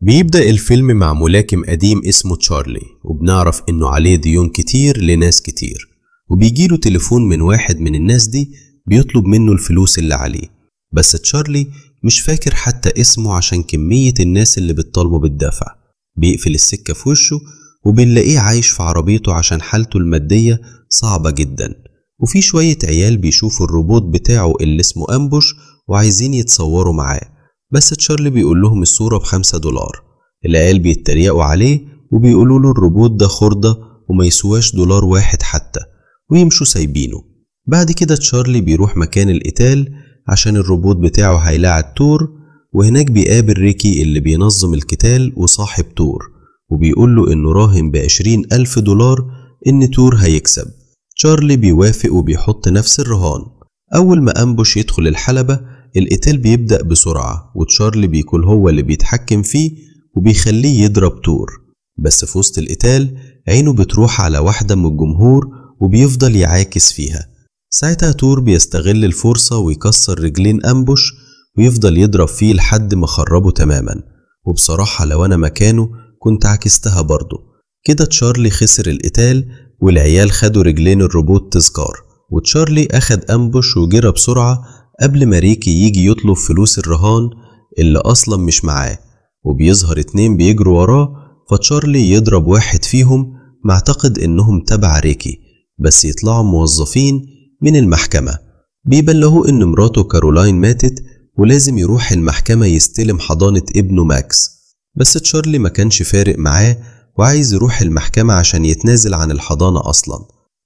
بيبدأ الفيلم مع ملاكم قديم اسمه تشارلي، وبنعرف انه عليه ديون كتير لناس كتير، وبيجيله تليفون من واحد من الناس دي بيطلب منه الفلوس اللي عليه. بس تشارلي مش فاكر حتى اسمه عشان كمية الناس اللي بتطالبه بالدفع. بيقفل السكة في وشه وبنلاقيه عايش في عربيته عشان حالته المادية صعبة جدا، وفي شوية عيال بيشوفوا الروبوت بتاعه اللي اسمه أمبوش وعايزين يتصوروا معاه، بس تشارلي بيقول لهم الصورة ب$5. العيال بيتريقوا عليه وبيقولوا له الروبوت ده خردة وما يسواش $1 حتى، ويمشوا سايبينه. بعد كده تشارلي بيروح مكان القتال عشان الروبوت بتاعه هيلاعب تور، وهناك بيقابل ريكي اللي بينظم القتال وصاحب تور، وبيقول له انه راهن ب$20,000 ان تور هيكسب. تشارلي بيوافق وبيحط نفس الرهان. اول ما أمبوش يدخل الحلبة القتال بيبدأ بسرعة، وتشارلي بيكون هو اللي بيتحكم فيه وبيخليه يضرب تور. بس في وسط القتال عينه بتروح على واحدة من الجمهور وبيفضل يعاكس فيها. ساعتها تور بيستغل الفرصة ويكسر رجلين أمبوش ويفضل يضرب فيه لحد ما خربه تماما. وبصراحة لو أنا مكانه كنت عكستها برضه. كده تشارلي خسر القتال والعيال خدوا رجلين الروبوت تذكار، وتشارلي أخد أمبوش وجرى بسرعة قبل ما ريكي يجي يطلب فلوس الرهان اللي أصلا مش معاه. وبيظهر 2 بيجروا وراه، فتشارلي يضرب واحد فيهم معتقد إنهم تبع ريكي، بس يطلعوا موظفين من المحكمة بيبلغوا إن مراته كارولاين ماتت ولازم يروح المحكمة يستلم حضانة ابنه ماكس. بس تشارلي ما كانش فارق معاه وعايز يروح المحكمة عشان يتنازل عن الحضانة أصلا.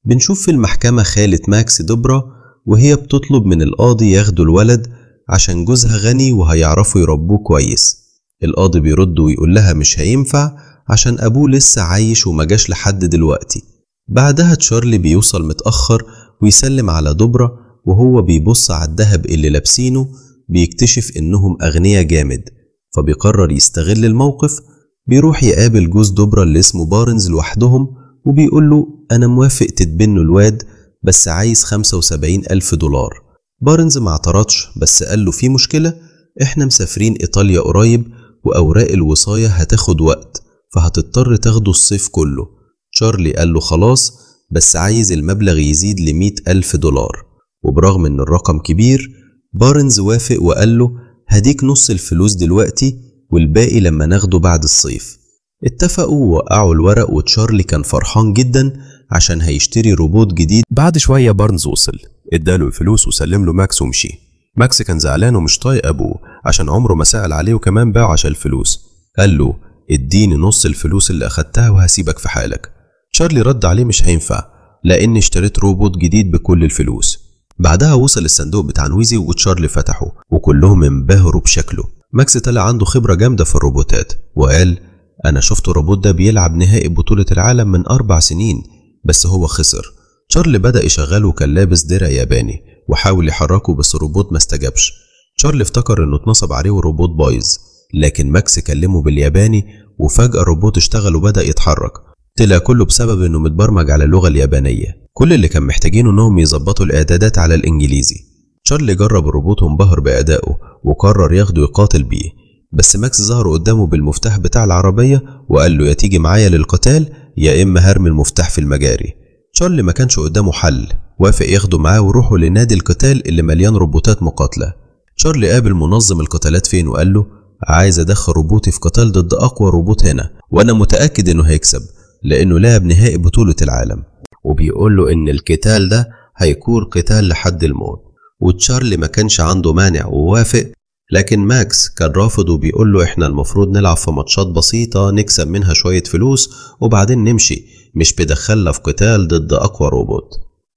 بنشوف في المحكمة خالة ماكس دبرة وهي بتطلب من القاضي ياخدوا الولد عشان جوزها غني وهيعرفوا يربوه كويس. القاضي بيرد ويقول لها مش هينفع عشان أبوه لسه عايش وما جاش لحد دلوقتي. بعدها تشارلي بيوصل متأخر ويسلم على دبرة، وهو بيبص على الذهب اللي لابسينه بيكتشف إنهم أغنياء جامد، فبيقرر يستغل الموقف. بيروح يقابل جوز دبرة اللي اسمه بارنز لوحدهم وبيقول له أنا موافق تتبنوا الواد بس عايز $75,000. بارنز ما اعترضش بس قال له في مشكلة، احنا مسافرين إيطاليا قريب وأوراق الوصاية هتاخد وقت فهتضطر تاخده الصيف كله. تشارلي قال له خلاص بس عايز المبلغ يزيد $100,000. وبرغم ان الرقم كبير بارنز وافق وقال له هديك نص الفلوس دلوقتي والباقي لما ناخده بعد الصيف. اتفقوا ووقعوا الورق، وتشارلي كان فرحان جدا عشان هيشتري روبوت جديد. بعد شوية بارنز وصل اداله الفلوس وسلم له ماكس ومشي. ماكس كان زعلان ومش طايق ابوه عشان عمره ما سأل عليه وكمان باعه عشان الفلوس. قال له اديني نص الفلوس اللي اخدتها وهسيبك في حالك. تشارلي رد عليه مش هينفع لاني اشتريت روبوت جديد بكل الفلوس. بعدها وصل الصندوق بتاع نويزي وتشارلي فتحه وكلهم انبهروا بشكله. ماكس طلع عنده خبرة جامدة في الروبوتات وقال انا شفت الروبوت ده بيلعب نهائي بطولة العالم من 4 سنين بس هو خسر. تشارلي بدأ يشغله وكان لابس درع ياباني وحاول يحركه بس الروبوت ما استجابش. تشارلي افتكر انه اتنصب عليه والروبوت بايظ، لكن ماكس كلمه بالياباني وفجأة الروبوت اشتغل وبدأ يتحرك. طلع كله بسبب انه متبرمج على اللغة اليابانية. كل اللي كان محتاجينه انهم يظبطوا الاعدادات على الانجليزي. تشارلي جرب الروبوت وانبهر بأدائه وقرر ياخده يقاتل بيه، بس ماكس ظهر قدامه بالمفتاح بتاع العربية وقال له يا تيجي معايا للقتال يا اما هرمي المفتاح في المجاري. تشارلي ما كانش قدامه حل، وافق ياخده معاه وروحوا لنادي القتال اللي مليان روبوتات مقاتلة. تشارلي قابل منظم القتالات فين وقال له عايز ادخل روبوتي في قتال ضد اقوى روبوت هنا، وانا متأكد انه هيكسب لانه لاعب نهائي بطولة العالم، وبيقول له ان القتال ده هيكون قتال لحد الموت. وتشارلي ما كانش عنده مانع ووافق، لكن ماكس كان رافض وبيقول له احنا المفروض نلعب في ماتشات بسيطة نكسب منها شوية فلوس وبعدين نمشي، مش بدخلنا في قتال ضد اقوى روبوت.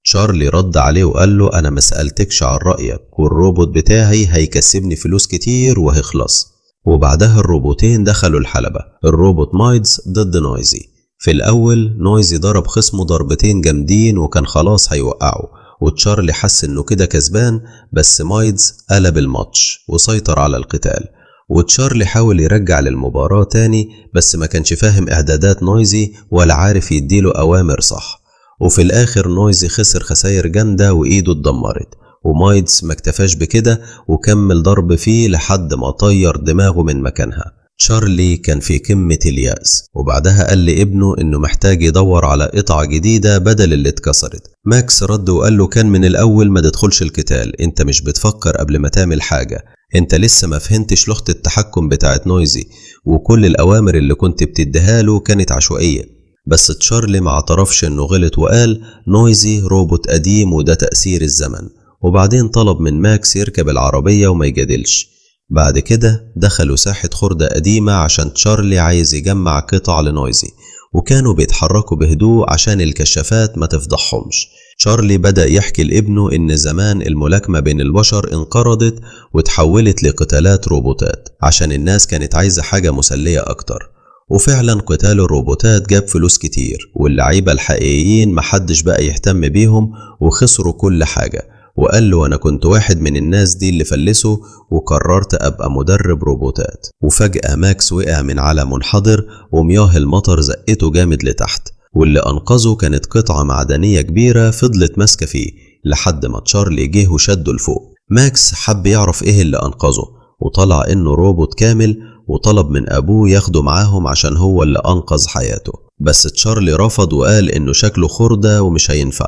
تشارلي رد عليه وقال له انا ما سألتكش عن رأيك، والروبوت بتاعي هيكسبني فلوس كتير وهيخلص. وبعدها الروبوتين دخلوا الحلبة، الروبوت مايدز ضد نويزي. في الاول نويزي ضرب خصمه ضربتين جامدين وكان خلاص هيوقعه، وتشارلي حس انه كده كسبان، بس مايدز قلب الماتش وسيطر على القتال. وتشارلي حاول يرجع للمباراة تاني بس ما كانش فاهم اعدادات نويزي ولا عارف يديله اوامر صح. وفي الاخر نويزي خسر خسائر جامدة وايده اتدمرت، ومايدز ما اكتفاش بكده وكمل ضرب فيه لحد ما طير دماغه من مكانها. تشارلي كان في قمة اليأس، وبعدها قال لابنه إنه محتاج يدور على قطعة جديدة بدل اللي اتكسرت. ماكس رد وقال له كان من الأول ما تدخلش القتال، انت مش بتفكر قبل ما تعمل حاجة، انت لسه ما فهمتش لغة التحكم بتاعت نويزي، وكل الأوامر اللي كنت بتديها له كانت عشوائية. بس تشارلي ما اعترفش إنه غلط وقال نويزي روبوت قديم وده تأثير الزمن، وبعدين طلب من ماكس يركب العربية وما يجادلش. بعد كده دخلوا ساحة خردة قديمة عشان تشارلي عايز يجمع قطع لنويزي، وكانوا بيتحركوا بهدوء عشان الكشافات ما تفضحهمش. تشارلي بدأ يحكي لابنه إن زمان الملاكمة بين البشر انقرضت وتحولت لقتالات روبوتات عشان الناس كانت عايزة حاجة مسلية أكتر، وفعلا قتال الروبوتات جاب فلوس كتير، واللعيبة الحقيقيين محدش بقى يهتم بيهم وخسروا كل حاجة. وقال له أنا كنت واحد من الناس دي اللي فلسوا وقررت أبقى مدرب روبوتات. وفجأة ماكس وقع من على منحدر ومياه المطر زقته جامد لتحت، واللي أنقذه كانت قطعة معدنية كبيرة فضلت ماسكة فيه لحد ما تشارلي جه وشده لفوق. ماكس حب يعرف إيه اللي أنقذه، وطلع إنه روبوت كامل، وطلب من أبوه ياخده معاهم عشان هو اللي أنقذ حياته. بس تشارلي رفض وقال إنه شكله خردة ومش هينفع.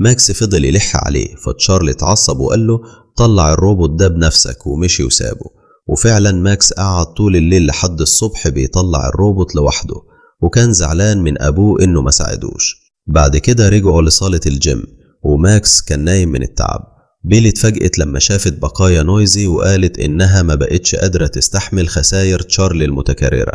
ماكس فضل يلح عليه، فتشارلي اتعصب وقال له طلع الروبوت ده بنفسك، ومشي وسابه. وفعلا ماكس قعد طول الليل لحد الصبح بيطلع الروبوت لوحده، وكان زعلان من أبوه إنه ما ساعدوش. بعد كده رجعوا لصالة الجيم، وماكس كان نايم من التعب. بيلي اتفاجئت لما شافت بقايا نويزي وقالت إنها ما بقتش قادرة تستحمل خسائر تشارلي المتكررة،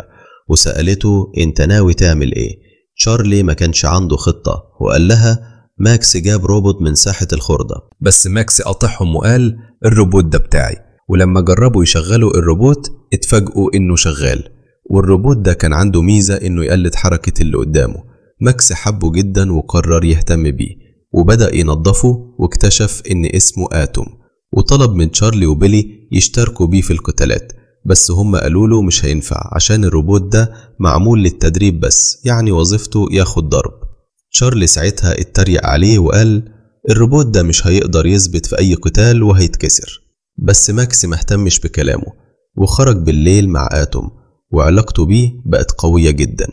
وسألته انت ناوي تعمل ايه؟ تشارلي ما كانش عنده خطة، وقال لها ماكس جاب روبوت من ساحة الخردة. بس ماكس قاطعهم وقال الروبوت ده بتاعي، ولما جربوا يشغلوا الروبوت اتفاجئوا انه شغال، والروبوت ده كان عنده ميزة انه يقلد حركة اللي قدامه. ماكس حبه جدا وقرر يهتم بيه، وبدأ ينظفه واكتشف ان اسمه آتوم، وطلب من تشارلي وبيلي يشتركوا بيه في القتالات، بس هم قالوا له مش هينفع عشان الروبوت ده معمول للتدريب بس، يعني وظيفته ياخد ضرب. تشارلي ساعتها اتريق عليه وقال الروبوت ده مش هيقدر يثبت في أي قتال وهيتكسر. بس ماكس مهتمش بكلامه، وخرج بالليل مع آتوم، وعلاقته بيه بقت قوية جدا.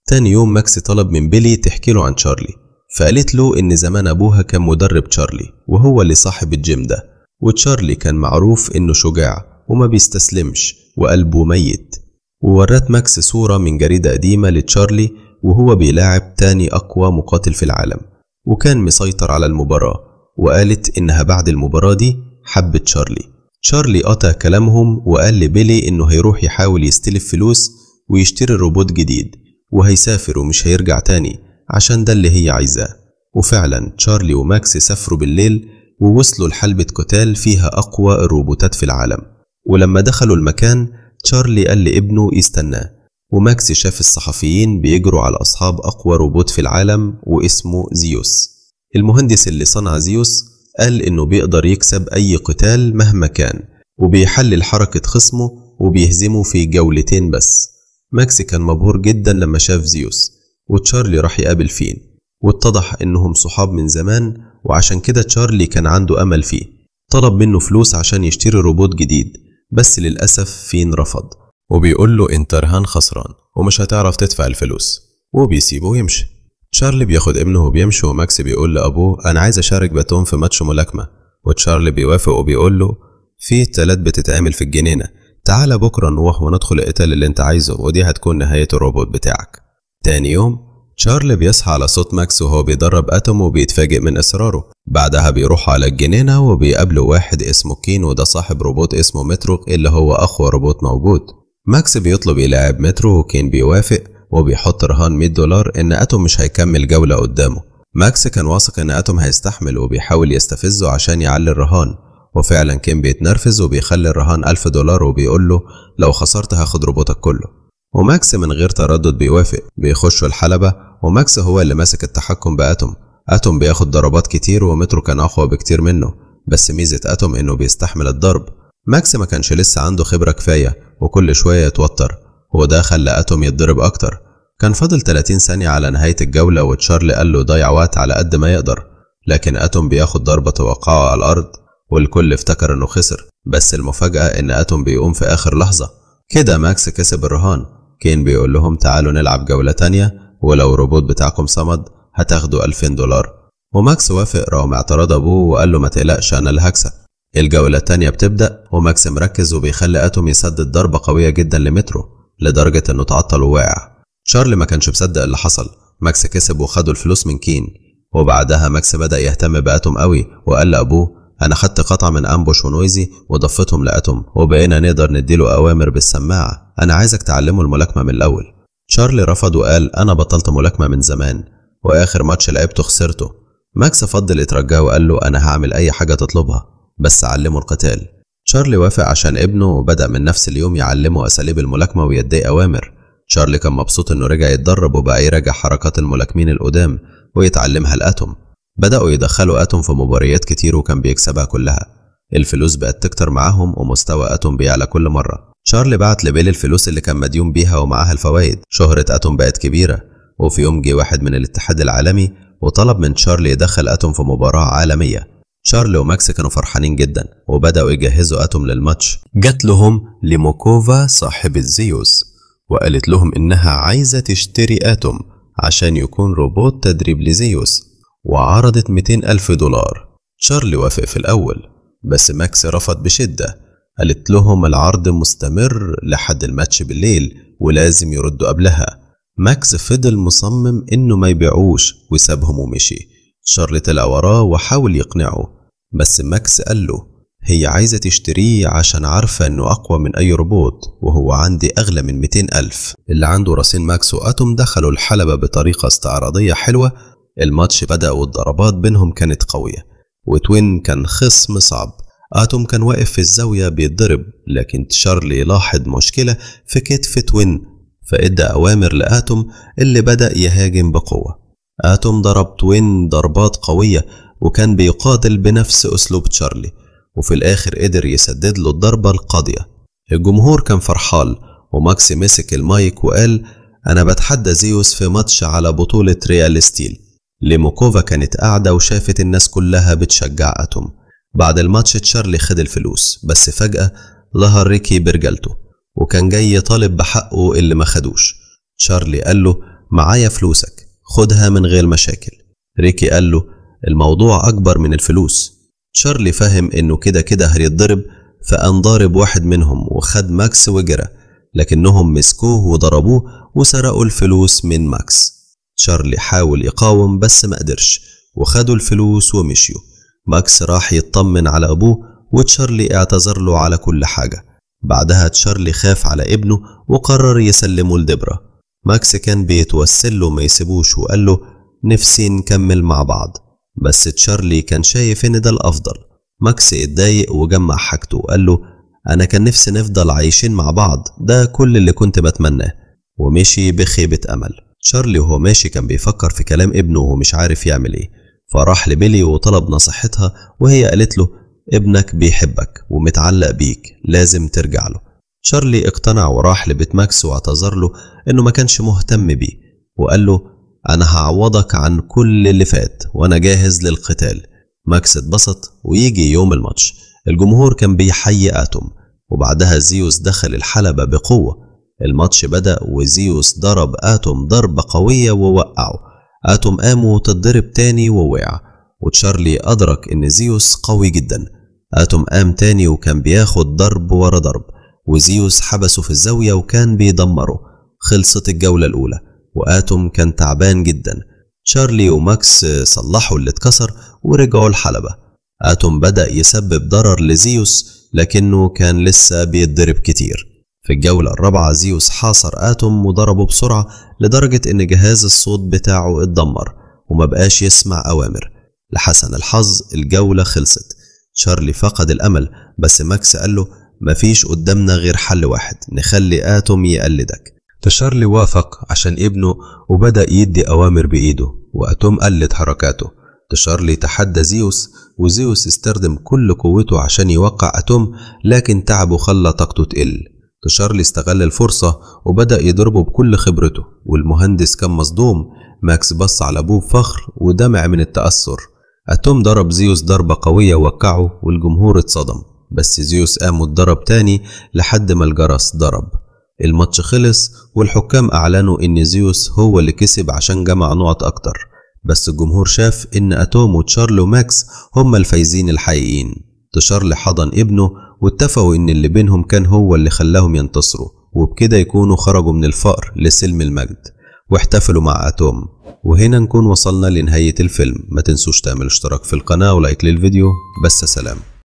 تاني يوم ماكس طلب من بيلي تحكي له عن تشارلي، فقالت له إن زمان أبوها كان مدرب تشارلي وهو اللي صاحب الجيم ده، وتشارلي كان معروف إنه شجاع وما بيستسلمش وقلبه ميت. وورت ماكس صورة من جريدة قديمة لتشارلي وهو بيلاعب تاني أقوى مقاتل في العالم، وكان مسيطر على المباراة، وقالت إنها بعد المباراة دي حبت تشارلي. تشارلي قطع كلامهم وقال لبيلي إنه هيروح يحاول يستلف فلوس ويشتري روبوت جديد، وهيسافر ومش هيرجع تاني عشان ده اللي هي عايزاه. وفعلا تشارلي وماكس سافروا بالليل ووصلوا لحلبة قتال فيها أقوى الروبوتات في العالم. ولما دخلوا المكان تشارلي قال لابنه يستناه، وماكس شاف الصحفيين بيجروا على أصحاب أقوى روبوت في العالم واسمه زيوس. المهندس اللي صنع زيوس قال إنه بيقدر يكسب أي قتال مهما كان، وبيحلل حركة خصمه وبيهزمه في جولتين بس. ماكس كان مبهور جدا لما شاف زيوس، وتشارلي راح يقابل فين، واتضح إنهم صحاب من زمان، وعشان كده تشارلي كان عنده أمل فيه. طلب منه فلوس عشان يشتري روبوت جديد، بس للأسف فين رفض، وبيقول له انت رهان خسران ومش هتعرف تدفع الفلوس، وبيسيبه ويمشي. تشارلي بياخد ابنه وبيمشي، وماكس بيقول لأبوه أنا عايز أشارك باتوم في ماتش ملاكمة، وتشارلي بيوافق وبيقول له في تلات بتتعمل في الجنينة، تعال بكرة نروح وندخل القتال اللي انت عايزه، ودي هتكون نهاية الروبوت بتاعك. تاني يوم تشارلي بيصحى على صوت ماكس وهو بيدرب آتوم، وبيتفاجئ من إصراره. بعدها بيروح على الجنينة وبيقابله واحد اسمه كين، وده صاحب روبوت اسمه مترو اللي هو أقوى روبوت موجود. ماكس بيطلب يلاعب مترو، وكين بيوافق وبيحط رهان $100 إن آتوم مش هيكمل جولة قدامه. ماكس كان واثق إن آتوم هيستحمل، وبيحاول يستفزه عشان يعلي الرهان، وفعلا كين بيتنرفز وبيخلي الرهان $1000 وبيقول له لو خسرت هاخد روبوتك كله. وماكس من غير تردد بيوافق. بيخشوا الحلبة، وماكس هو اللي ماسك التحكم بآتوم. آتوم بياخد ضربات كتير، ومترو كان أقوى بكتير منه، بس ميزة آتوم إنه بيستحمل الضرب. ماكس ما كانش لسه عنده خبرة كفاية، وكل شوية يتوتر، وده خلى آتوم يتضرب أكتر. كان فاضل 30 ثانية على نهاية الجولة، وتشارلي قال له ضيع وقت على قد ما يقدر، لكن آتوم بياخد ضربة توقعه على الأرض، والكل افتكر إنه خسر. بس المفاجأة إن آتوم بيقوم في آخر لحظة، كده ماكس كسب الرهان. كين بيقول لهم تعالوا نلعب جولة تانية، ولو الروبوت بتاعكم صمد هتاخدوا $2000. وماكس وافق رغم اعتراض أبوه وقال له ما تقلقش أنا اللي هكسب. الجولة التانية بتبدأ وماكس مركز وبيخلي آتوم يسدد ضربة قوية جدا لمترو لدرجة إنه تعطل وواقع. تشارلي ما كانش مصدق اللي حصل. ماكس كسب وخدوا الفلوس من كين. وبعدها ماكس بدأ يهتم بآتوم قوي وقال لأبوه أنا خدت قطعة من أمبوش ونويزي وضفتهم لآتوم وبقينا نقدر نديله أوامر بالسماعة. أنا عايزك تعلمه الملاكمة من الأول. تشارلي رفض وقال أنا بطلت ملاكمة من زمان وآخر ماتش لعبته خسرته. ماكس فضل يترجاه وقال له أنا هعمل أي حاجة تطلبها بس علمه القتال. تشارلي وافق عشان ابنه وبدأ من نفس اليوم يعلمه أساليب الملاكمة ويديه أوامر. تشارلي كان مبسوط إنه رجع يتدرب وبقى يراجع حركات الملاكمين القدام ويتعلمها لآتوم. بدأوا يدخلوا آتوم في مباريات كتير وكان بيكسبها كلها. الفلوس بقت تكتر معاهم ومستوى آتوم بيعلى كل مرة. تشارلي بعت لبيل الفلوس اللي كان مديون بيها ومعاها الفوائد. شهرة آتوم بقت كبيرة وفي يوم جه واحد من الاتحاد العالمي وطلب من تشارلي يدخل آتوم في مباراة عالمية. تشارلي وماكس كانوا فرحانين جدا وبدأوا يجهزوا آتوم للماتش. جات لهم ليموكوفا صاحبة زيوس وقالت لهم إنها عايزة تشتري آتوم عشان يكون روبوت تدريب لزيوس وعرضت $200,000. تشارلي وافق في الأول بس ماكس رفض بشدة. قالت لهم العرض مستمر لحد الماتش بالليل ولازم يردوا قبلها. ماكس فضل مصمم إنه ما يبيعوش وسابهم ومشي. تشارلي طلع وراه وحاول يقنعه بس ماكس قال له هي عايزة تشتريه عشان عارفة إنه أقوى من أي روبوت وهو عندي أغلى من 200,000. اللي عنده راسين ماكس وآتوم دخلوا الحلبة بطريقة استعراضية حلوة. الماتش بدأ والضربات بينهم كانت قوية وتوين كان خصم صعب. آتوم كان واقف في الزاوية بيتضرب لكن تشارلي لاحظ مشكلة في كتف توين فإدى أوامر لآتوم اللي بدأ يهاجم بقوة. آتوم ضرب توين ضربات قوية وكان بيقاتل بنفس أسلوب تشارلي وفي الآخر قدر يسدد له الضربة القاضية. الجمهور كان فرحان وماكس مسك المايك وقال أنا بتحدى زيوس في ماتش على بطولة ريال ستيل. ليموكوفا كانت قاعدة وشافت الناس كلها بتشجع آتوم. بعد الماتش تشارلي خد الفلوس بس فجأة ظهر ريكي برجلته وكان جاي يطالب بحقه اللي ما خدوش. تشارلي قال له معايا فلوسك خدها من غير مشاكل. ريكي قال له الموضوع أكبر من الفلوس. تشارلي فهم إنه كده هيتضرب فقام ضارب واحد منهم وخد ماكس وجرى لكنهم مسكوه وضربوه وسرقوا الفلوس من ماكس. تشارلي حاول يقاوم بس ما قدرش وخدوا الفلوس ومشيوا. ماكس راح يطمن على أبوه وتشارلي اعتذر له على كل حاجة. بعدها تشارلي خاف على ابنه وقرر يسلمه لدبرة. ماكس كان بيتوسل له ما يسيبوش وقال له نفسي نكمل مع بعض بس تشارلي كان شايف ان ده الأفضل. ماكس اتضايق وجمع حاجته وقال له أنا كان نفسي نفضل عايشين مع بعض ده كل اللي كنت بتمناه ومشي بخيبة أمل. تشارلي وهو ماشي كان بيفكر في كلام ابنه ومش عارف يعمل ايه فراح لبيلي وطلب نصيحتها وهي قالت له ابنك بيحبك ومتعلق بيك لازم ترجع له. تشارلي اقتنع وراح لبيت ماكس واعتذر له انه ما كانش مهتم بيه وقال له انا هعوضك عن كل اللي فات وانا جاهز للقتال. ماكس اتبسط ويجي يوم الماتش الجمهور كان بيحيي آتوم وبعدها زيوس دخل الحلبة بقوة. الماتش بدأ وزيوس ضرب آتوم ضربة قوية ووقعه. آتوم قام وتضرب تاني ووقع وتشارلي أدرك إن زيوس قوي جدا. آتوم قام تاني وكان بياخد ضرب ورا ضرب وزيوس حبسه في الزاوية وكان بيدمره. خلصت الجولة الأولى وآتوم كان تعبان جدا. تشارلي وماكس صلحوا اللي اتكسر ورجعوا الحلبة. آتوم بدأ يسبب ضرر لزيوس لكنه كان لسه بيتضرب كتير. في الجولة الرابعة زيوس حاصر آتوم وضربه بسرعة لدرجة إن جهاز الصوت بتاعه اتدمر وما بقاش يسمع أوامر. لحسن الحظ الجولة خلصت. تشارلي فقد الأمل بس ماكس قال له مفيش قدامنا غير حل واحد نخلي آتوم يقلدك. تشارلي وافق عشان ابنه وبدأ يدي أوامر بإيده وآتوم قلد حركاته. تشارلي تحدى زيوس وزيوس استخدم كل قوته عشان يوقع آتوم لكن تعبه خلى طاقته تقل. تشارلي استغل الفرصة وبدأ يضربه بكل خبرته والمهندس كان مصدوم. ماكس بص على أبوه بفخر ودمع من التأثر. آتوم ضرب زيوس ضربة قوية ووقعه والجمهور اتصدم بس زيوس قام واتضرب تاني لحد ما الجرس ضرب. الماتش خلص والحكام أعلنوا إن زيوس هو اللي كسب عشان جمع نقط أكتر، بس الجمهور شاف إن أتوم وتشارلي وماكس هما الفايزين الحقيقيين. تشارلي حضن ابنه واتفقوا إن اللي بينهم كان هو اللي خلاهم ينتصروا، وبكده يكونوا خرجوا من الفقر لسلم المجد، واحتفلوا مع أتوم. وهنا نكون وصلنا لنهاية الفيلم. ما تنسوش تعملوا اشتراك في القناة ولايك للفيديو. بس سلام.